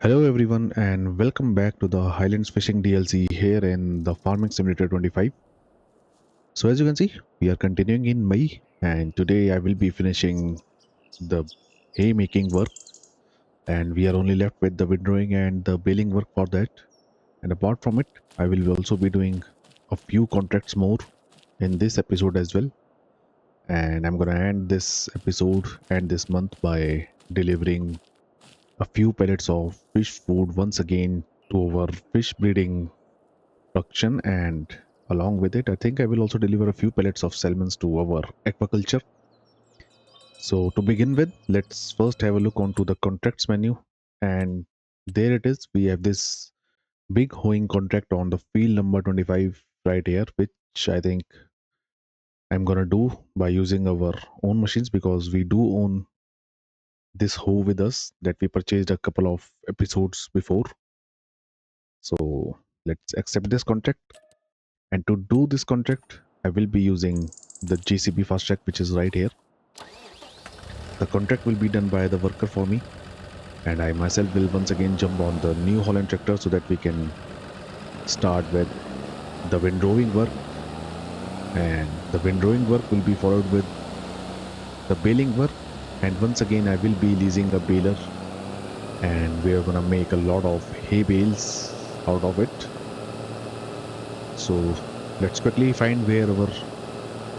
Hello everyone and welcome back to the Highlands Fishing DLC here in the Farming Simulator 25. So as you can see, we are continuing in May and today I will be finishing the hay making work and we are only left with the windrowing and the baling work for that. And apart from it, I will also be doing a few contracts more in this episode as well. And I'm gonna end this episode and this month by delivering a few pellets of fish food once again to our fish breeding production, and along with it I think I will also deliver a few pellets of salmons to our aquaculture. So to begin with, let's first have a look onto the contracts menu, and there it is. We have this big hoeing contract on the field number 25 right here, which I think I'm gonna do by using our own machines because we do own this hoe with us that we purchased a couple of episodes before. So let's accept this contract. And to do this contract, I will be using the JCB fast track, which is right here. The contract will be done by the worker for me, and I myself will once again jump on the New Holland tractor so that we can start with the windrowing work. And the windrowing work will be followed with the baling work. And once again, I will be leasing a baler, and we are gonna make a lot of hay bales out of it. So let's quickly find where our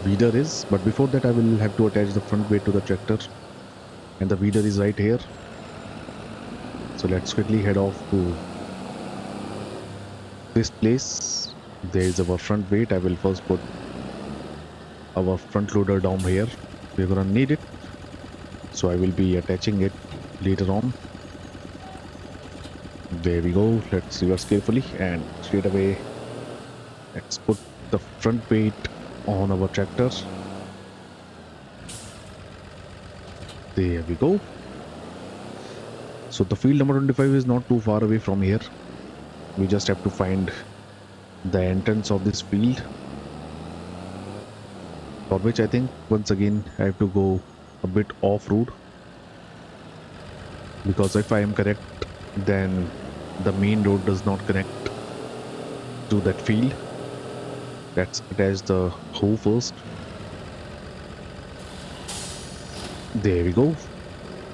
weeder is, but before that I will have to attach the front weight to the tractor, and the weeder is right here. So let's quickly head off to this place. There is our front weight. I will first put our front loader down here. We're gonna need it, so I will be attaching it later on. There we go. Let's reverse carefully and straight away let's put the front weight on our tractor. There we go. So the field number 25 is not too far away from here. We just have to find the entrance of this field, for which I think once again I have to go a bit off-road, because if I am correct, then the main road does not connect to that field. Let's attach the hoe first. There we go.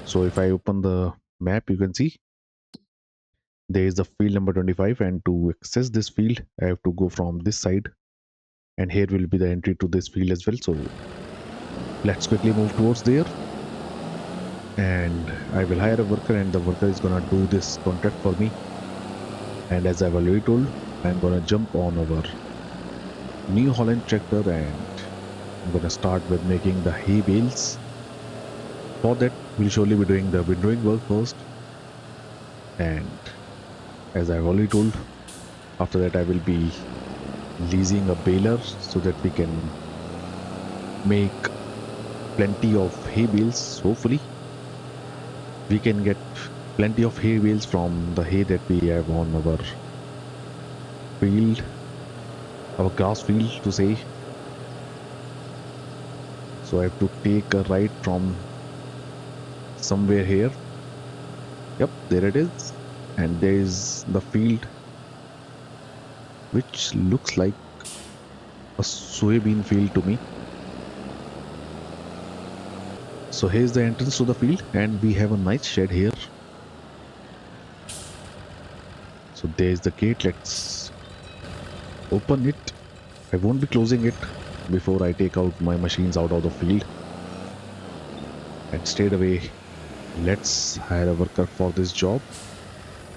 So if I open the map, you can see there is the field number 25, and to access this field I have to go from this side, and here will be the entry to this field as well. So let's quickly move towards there, and I will hire a worker, and the worker is gonna do this contract for me. And as I've already told, I'm gonna jump on our New Holland tractor and I'm gonna start with making the hay bales. For that, we'll surely be doing the windrowing work first, and as I've already told, after that I will be leasing a baler so that we can make plenty of hay bales. Hopefully we can get plenty of hay bales from the hay that we have on our field, our grass field to say. So I have to take a right from somewhere here. Yep, there it is. And there is the field, which looks like a soybean field to me. So here's the entrance to the field, and we have a nice shed here. So there's the gate. Let's open it. I won't be closing it before I take out my machines out of the field. And straight away, let's hire a worker for this job.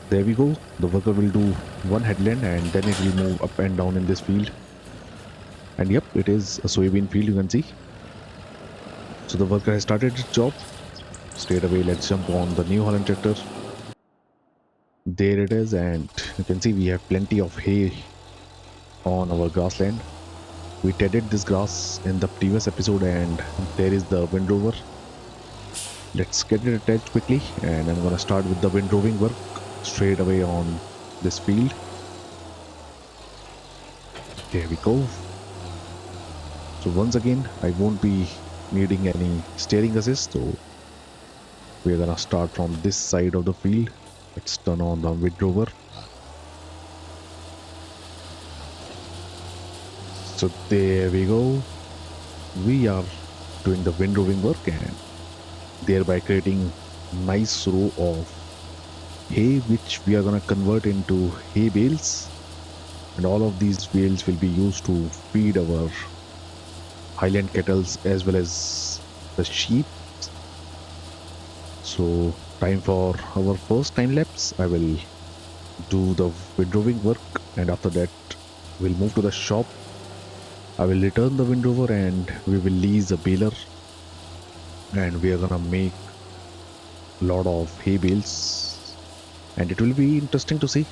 There we go. The worker will do one headland and then it will move up and down in this field. And yep, it is a soybean field, you can see. So the worker has started his job. Straight away, let's jump on the New Holland tractor. There it is, and you can see we have plenty of hay on our grassland. We tedded this grass in the previous episode, and there is the windrower. Let's get it attached quickly, and I'm gonna start with the windrowing work straight away on this field. There we go. So once again, I won't be needing any steering assist, so we're gonna start from this side of the field. Let's turn on the windrower. So there we go. We are doing the windrowing work and thereby creating nice row of hay which we are gonna convert into hay bales, and all of these bales will be used to feed our highland kettles as well as the sheep. So time for our first time lapse. I will do the windrowing work, and after that we'll move to the shop. I will return the windrower and we will lease a baler, and we are gonna make a lot of hay bales, and it will be interesting to see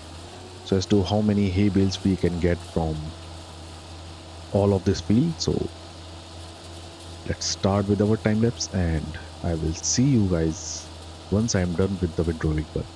so as to how many hay bales we can get from all of this field. So let's start with our time lapse, and I will see you guys once I am done with the windrowing work.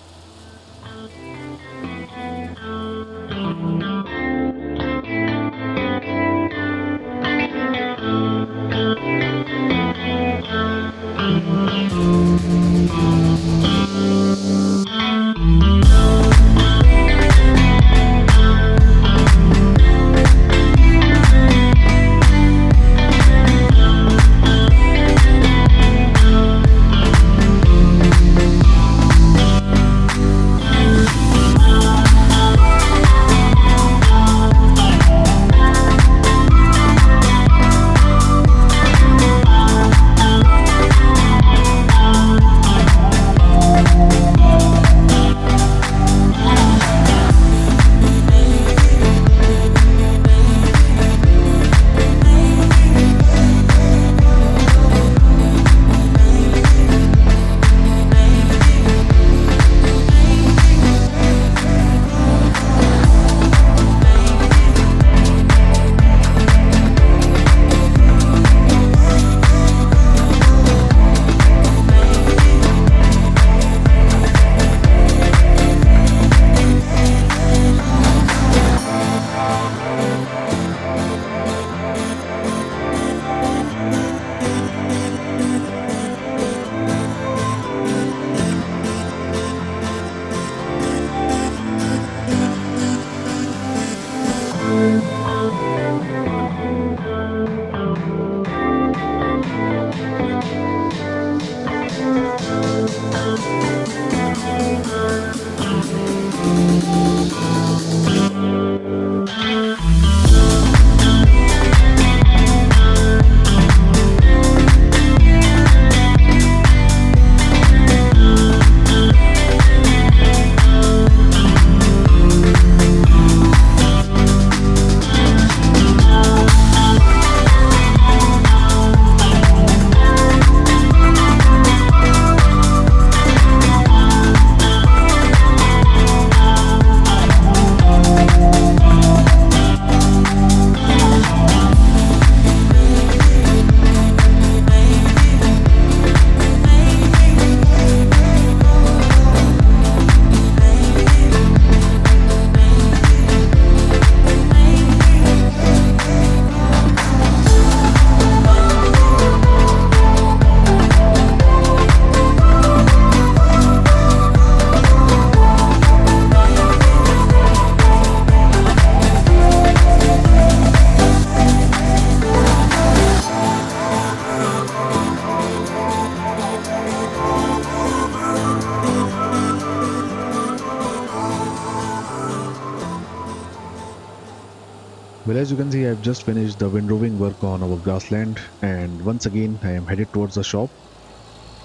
Well, as you can see, I've just finished the windrowing work on our grassland, and once again, I am headed towards the shop.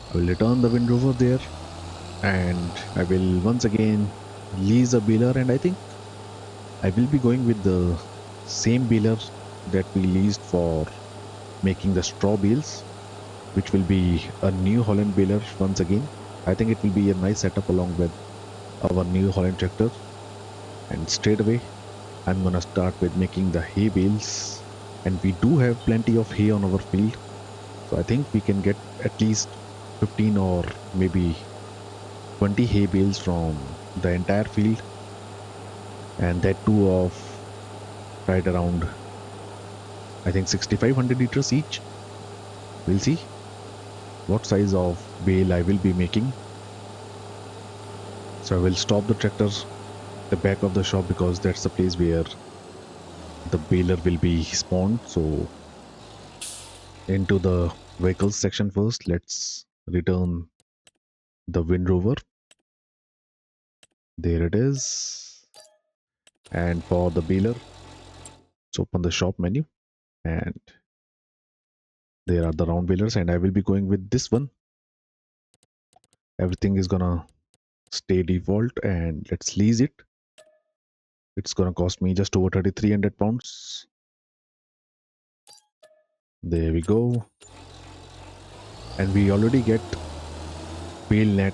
I will return the windrower there, and I will once again lease a baler, and I think I will be going with the same baler that we leased for making the straw bales, which will be a New Holland baler once again. I think it will be a nice setup along with our New Holland tractor, and straight away I'm gonna start with making the hay bales, and we do have plenty of hay on our field, so I think we can get at least 15 or maybe 20 hay bales from the entire field, and that too of right around I think 6500 liters each. We'll see what size of bale I will be making. So I will stop the tractor at the back of the shop because that's the place where the baler will be spawned. So into the vehicles section first, let's return the Wind Rover. There it is. And for the baler, let's open the shop menu, and there are the round balers, and I will be going with this one. Everything is gonna stay default, and let's lease it. It's gonna cost me just over 3,300 pounds. There we go. And we already get bale net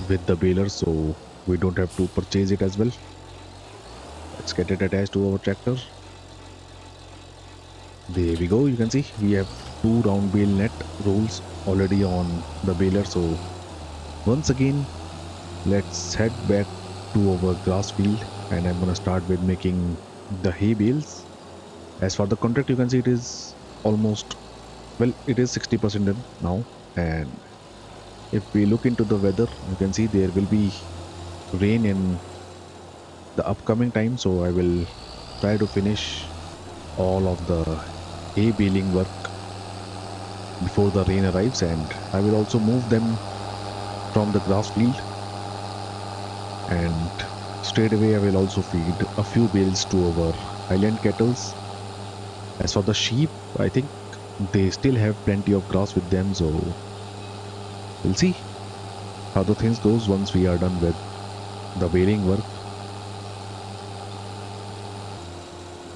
with the baler, so we don't have to purchase it as well. Let's get it attached to our tractor. There we go. You can see we have two round bale net rolls already on the baler. So once again, let's head back to our grass field, and I'm gonna start with making the hay bales. As for the contract, you can see it is almost, well, it is 60% done now. And if we look into the weather, you can see there will be rain in the upcoming time. So I will try to finish all of the hay baling work before the rain arrives, and I will also move them from the grass field, and straight away I will also feed a few bales to our Highland cattles. As for the sheep, I think they still have plenty of grass with them, so we'll see how the things goes once we are done with the baling work.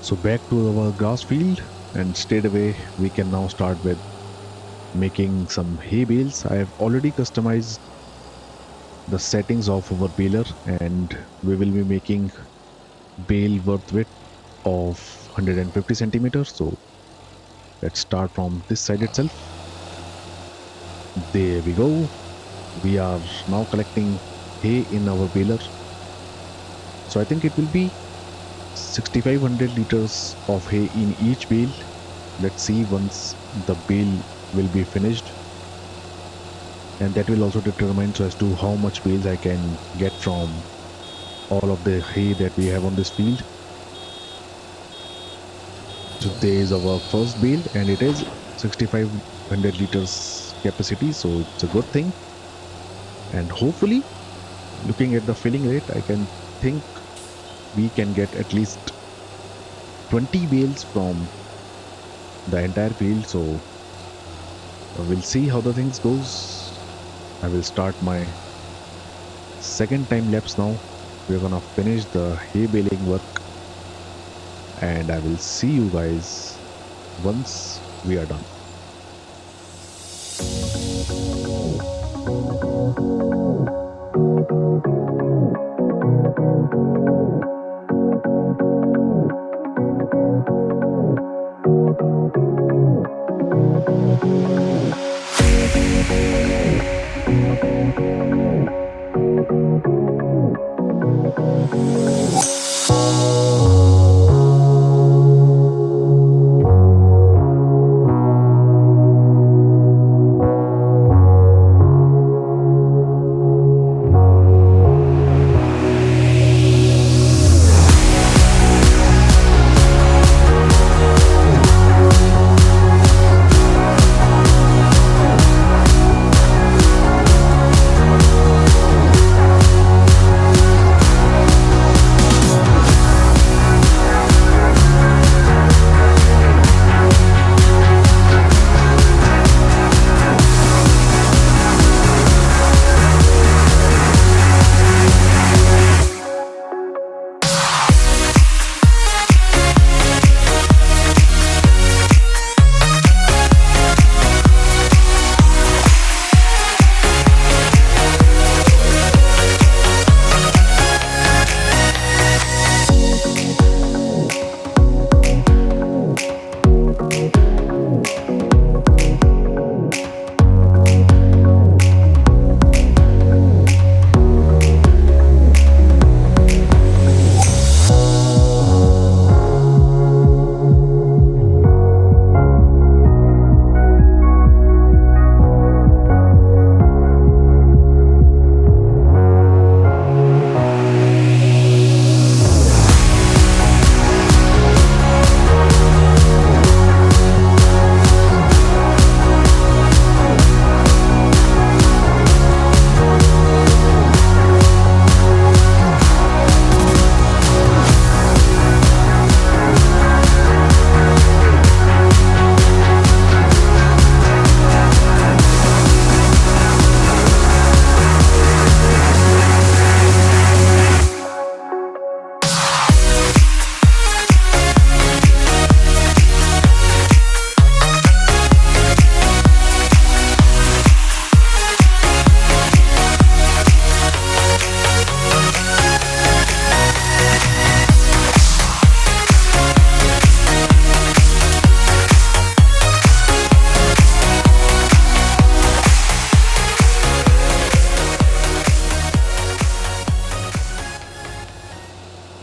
So back to our grass field, and straight away we can now start with making some hay bales. I have already customized the settings of our baler, and we will be making bale worth width of 150 centimeters. So let's start from this side itself. There we go. We are now collecting hay in our baler. So I think it will be 6,500 liters of hay in each bale. Let's see once the bale will be finished, and that will also determine so as to how much bales I can get from all of the hay that we have on this field. So there is our first bale, and it is 6,500 liters capacity, so it's a good thing. And hopefully, looking at the filling rate, I can think we can get at least 20 bales from the entire field. So we'll see how the things goes. I will start my second time lapse now. We're gonna finish the hay baling work, and I will see you guys once we are done.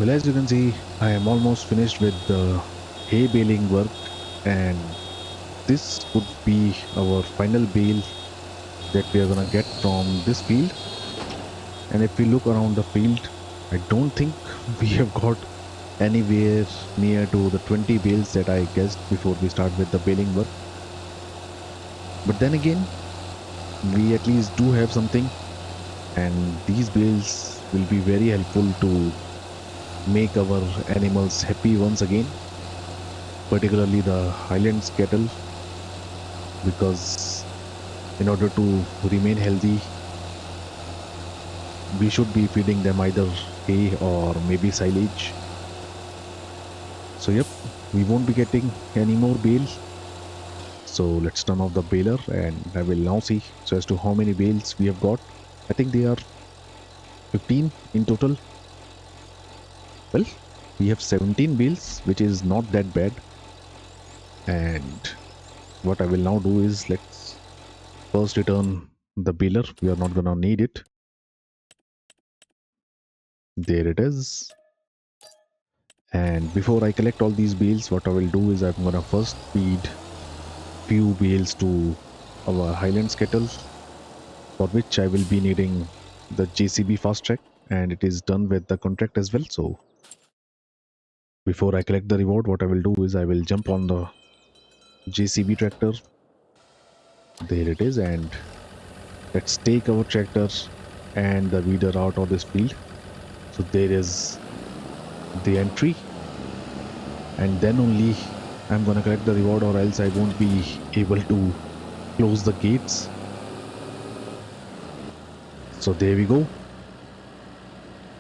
Well, as you can see, I am almost finished with the hay baling work, and this would be our final bale that we are gonna get from this field. And if we look around the field, I don't think we have got anywhere near to the 20 bales that I guessed before we start with the baling work. But then again, we at least do have something, and these bales will be very helpful to make our animals happy once again, particularly the Highlands cattle, because in order to remain healthy, we should be feeding them either hay or maybe silage. So, yep, we won't be getting any more bale. So, let's turn off the baler and I will now see so as to how many bales we have got. I think they are 15 in total. Well, we have 17 bales, which is not that bad. And what I will now do is let's first return the baler. We are not gonna need it. There it is. And before I collect all these bales, what I will do is I'm gonna first feed few bales to our Highlands kettle, for which I will be needing the JCB fast track, and it is done with the contract as well. So before I collect the reward, what I will do is I will jump on the JCB tractor. There it is, and let's take our tractor and the weeder out of this field. So there is the entry, and then only I'm gonna collect the reward, or else I won't be able to close the gates. So there we go.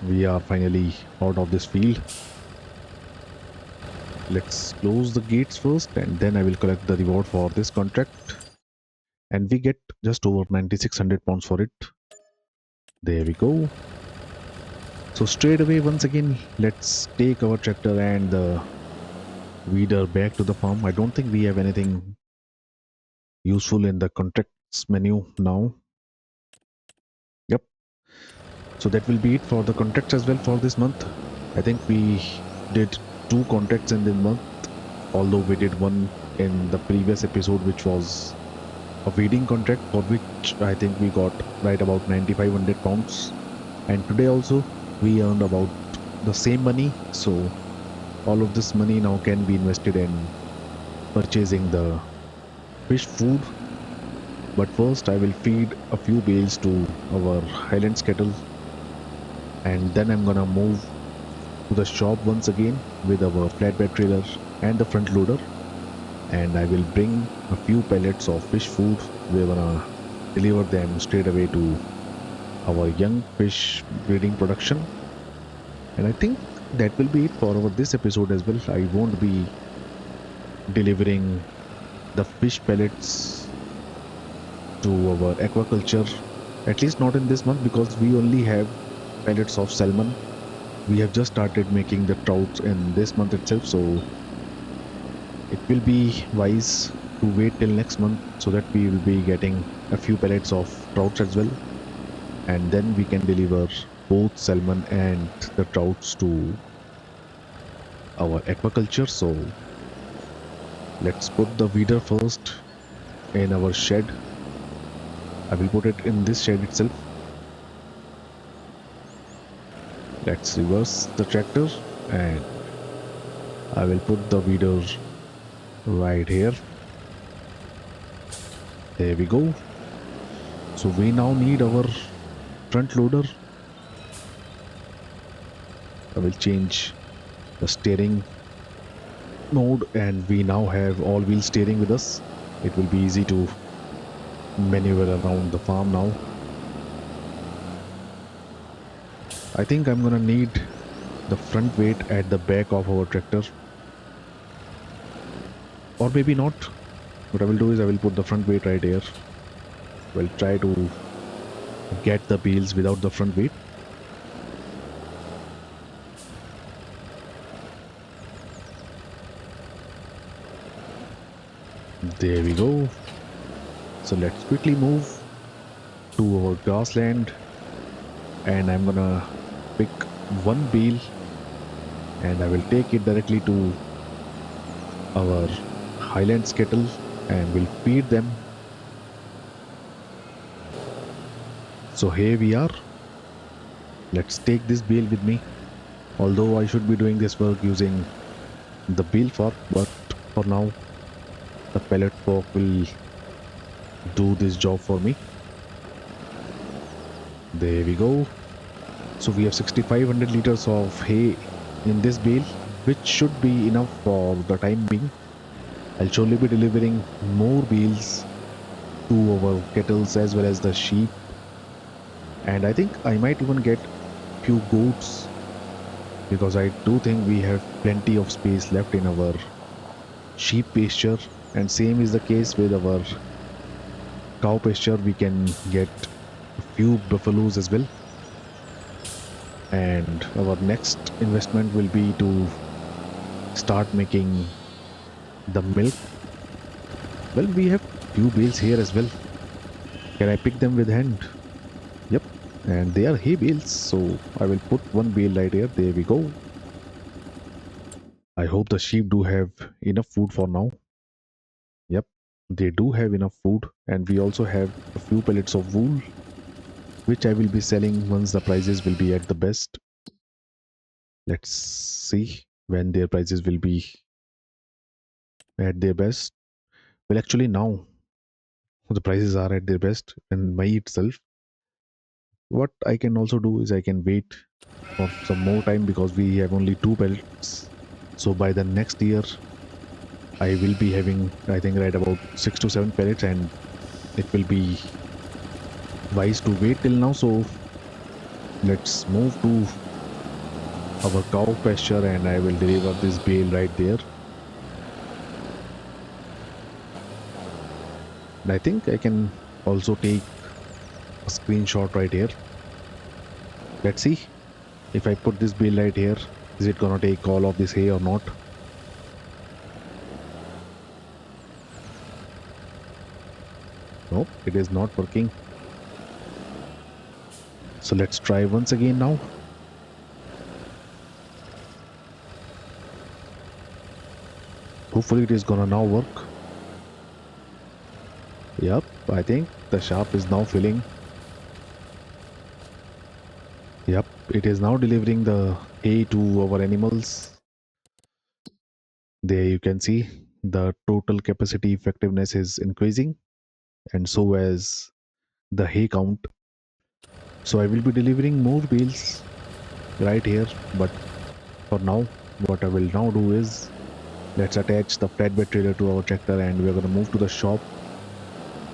We are finally out of this field. Let's close the gates first, and then I will collect the reward for this contract. And we get just over 9600 pounds for it. There we go. So straight away, once again, let's take our tractor and the weeder back to the farm. I don't think we have anything useful in the contracts menu now. Yep. So that will be it for the contracts as well for this month. I think we did two contracts in this month, although we did one in the previous episode, which was a weeding contract, for which I think we got right about 9500 pounds. And today also we earned about the same money. So all of this money now can be invested in purchasing the fish food. But first I will feed a few bales to our Highlands cattle, and then I'm gonna move to the shop once again with our flatbed trailer and the front loader, and I will bring a few pellets of fish food. We're gonna deliver them straight away to our young fish breeding production. And I think that will be it for our this episode as well. I won't be delivering the fish pellets to our aquaculture, at least not in this month, because we only have pellets of salmon. We have just started making the trouts in this month itself, so it will be wise to wait till next month so that we will be getting a few pellets of trouts as well, and then we can deliver both salmon and the trouts to our aquaculture. So let's put the weeder first in our shed. I will put it in this shed itself. Let's reverse the tractor and I will put the weeder right here. There we go. So we now need our front loader. I will change the steering mode, and we now have all wheel steering with us. It will be easy to maneuver around the farm now. I think I'm gonna need the front weight at the back of our tractor, or maybe not. What I will do is I will put the front weight right here. We'll try to get the wheels without the front weight. There we go. So let's quickly move to our grassland, and I'm gonna pick one wheel and I will take it directly to our Highlands kettle and will feed them. So here we are. Let's take this bale with me. Although I should be doing this work using the bale fork, but for now the pellet fork will do this job for me. There we go. So we have 6500 liters of hay in this bale, which should be enough for the time being. I'll surely be delivering more bales to our kettles as well as the sheep. And I think I might even get few goats because I do think we have plenty of space left in our sheep pasture. And same is the case with our cow pasture. We can get a few buffaloes as well. And our next investment will be to start making the milk. Well, we have few bales here as well. Can I pick them with hand? Yep. And they are hay bales, so I will put one bale right here. There we go. I hope the sheep do have enough food for now. Yep, they do have enough food, and we also have a few pellets of wool, which I will be selling once the prices will be at the best. Let's see when their prices will be at their best. Well, actually, now the prices are at their best in May itself. What I can also do is I can wait for some more time because we have only two pellets. So by the next year, I will be having, I think, right about 6 to 7 pellets, and it will be wise to wait till now. So let's move to our cow pasture and I will deliver this bale right there. And I think I can also take a screenshot right here. Let's see if I put this bale right here, is it gonna take all of this hay or not? Nope, it is not working. So let's try once again now. Hopefully it is gonna now work. Yep, I think the shaft is now filling. Yep, it is now delivering the hay to our animals. There you can see the total capacity effectiveness is increasing, and so as the hay count. So I will be delivering more bales right here, but for now what I will now do is let's attach the flatbed trailer to our tractor and we are going to move to the shop.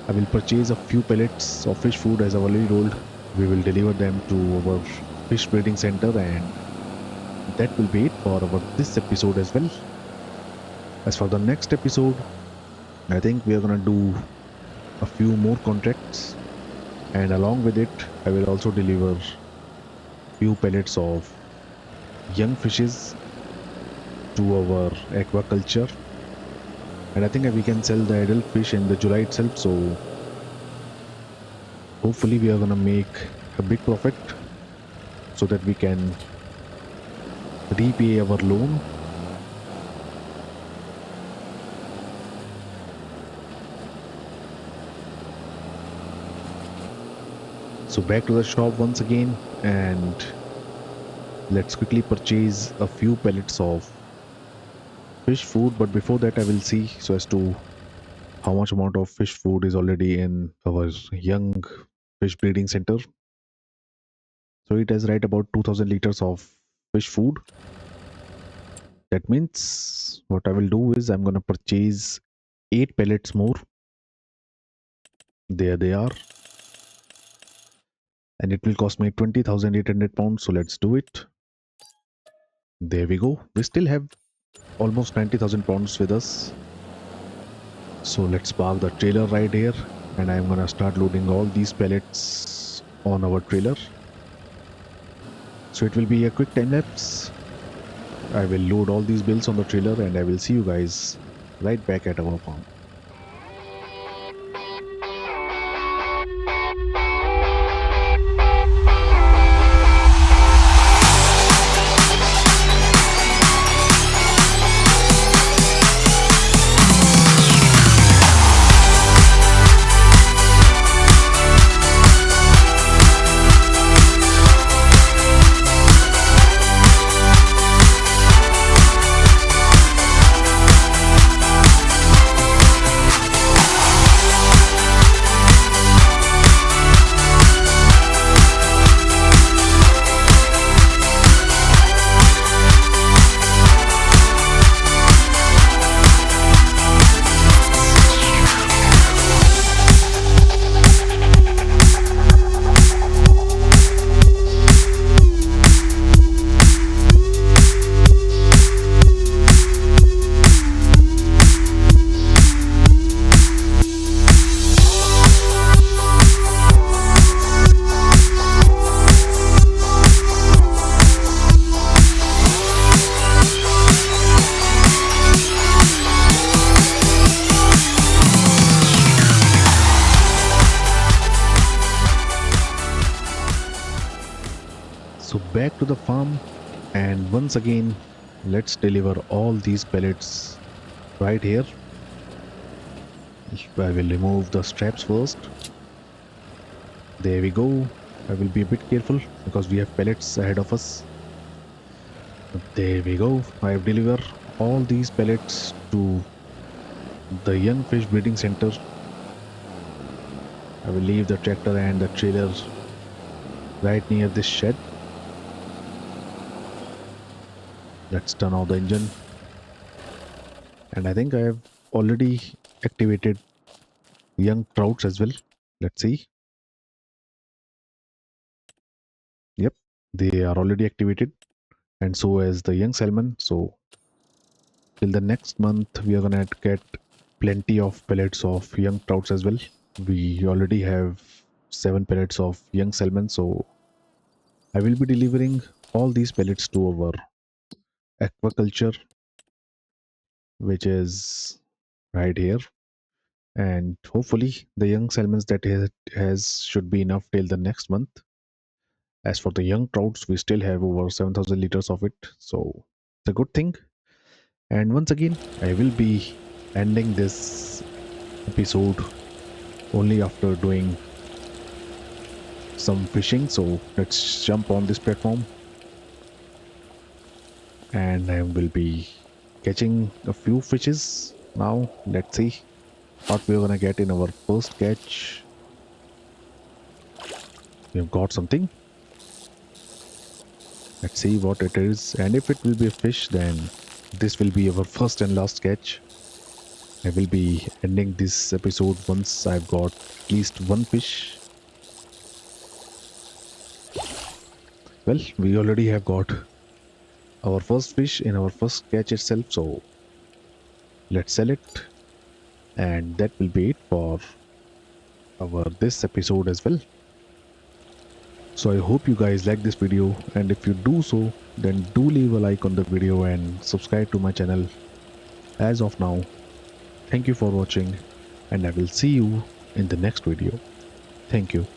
I will purchase a few pellets of fish food as I already told. We will deliver them to our fish breeding center, and that will be it for our this episode as well. As for the next episode, I think we are going to do a few more contracts, and along with it I will also deliver few pellets of young fishes to our aquaculture, and I think we can sell the adult fish in the July itself. So hopefully we are gonna make a big profit so that we can repay our loan. So back to the shop once again, and let's quickly purchase a few pellets of fish food. But before that I will see so as to how much amount of fish food is already in our young fish breeding center. So it has right about 2000 liters of fish food. That means what I will do is I'm going to purchase 8 pellets more. There they are. And it will cost me 20,800 pounds. So let's do it. There we go. We still have almost 90,000 pounds with us. So let's park the trailer right here. And I'm going to start loading all these pellets on our trailer. So it will be a quick time lapse. I will load all these bills on the trailer and I will see you guys right back at our farm. So back to the farm, and once again, let's deliver all these pellets right here. I will remove the straps first. There we go. I will be a bit careful because we have pellets ahead of us. There we go. I have delivered all these pellets to the young fish breeding center. I will leave the tractor and the trailer right near this shed. Let's turn off the engine. And I think I have already activated young trouts as well. Let's see. Yep, they are already activated, and so as the young salmon. So till the next month, we are gonna get plenty of pellets of young trouts as well. We already have 7 pellets of young salmon, so I will be delivering all these pellets to our aquaculture, which is right here. And hopefully, the young salmons that it has should be enough till the next month. As for the young trouts, we still have over 7,000 liters of it, so it's a good thing. And once again, I will be ending this episode only after doing some fishing. So let's jump on this platform, and I will be catching a few fishes now. Let's see what we're gonna get in our first catch. We've got something. Let's see what it is, and if it will be a fish, then this will be our first and last catch. I will be ending this episode once I've got at least one fish. Well, we already have got our first fish in our first catch itself, so let's sell it, and that will be it for our this episode as well. So I hope you guys like this video, and if you do so, then do leave a like on the video and subscribe to my channel. As of now, thank you for watching, and I will see you in the next video. Thank you.